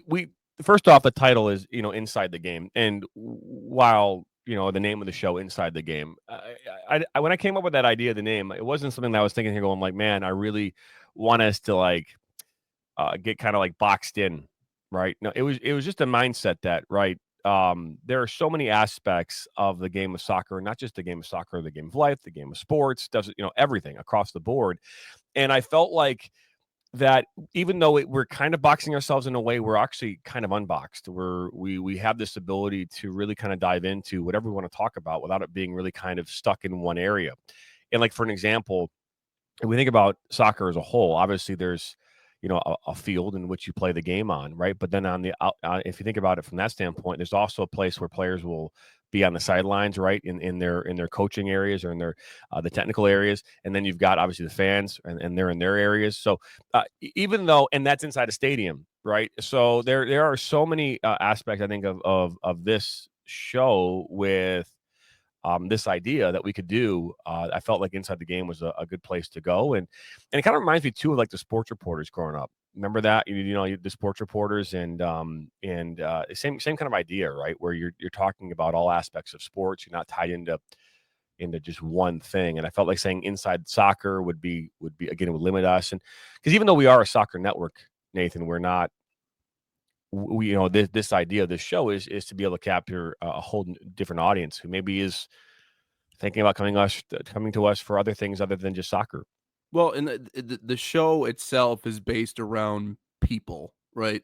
We first off, the title is, Inside the Game, and while, the name of the show, Inside the Game, when I came up with that idea, the name, it wasn't something that I was thinking here going like, "Man, I really want us to, like, get kinda, like, boxed in," right? No, it was just a mindset that, right, there are so many aspects of the game of soccer, not just the game of soccer, the game of life, the game of sports, does everything across the board, and I felt like that even though we're kind of boxing ourselves in a way, we're actually kind of unboxed. We have this ability to really kind of dive into whatever we want to talk about without it being really kind of stuck in one area. And like for an example, if we think about soccer as a whole, obviously there's a field in which you play the game on, right? But then if you think about it from that standpoint, there's also a place where players will be on the sidelines, right, in their coaching areas or in their the technical areas, and then you've got obviously the fans, and they're in their areas. So even though, and that's inside a stadium, right? So there are so many aspects I think of this show with this idea that we could do. I felt like Inside the Game was a good place to go, and it kind of reminds me too of like the sports reporters growing up. Remember that the sports reporters and same kind of idea, right? Where you're talking about all aspects of sports. You're not tied into just one thing. And I felt like saying Inside Soccer would be again, it would limit us, and because even though we are a soccer network, Nathan, we're not. We this idea of this show is to be able to capture a whole different audience who maybe is thinking about coming to us for other things other than just soccer. Well, and the show itself is based around people, right?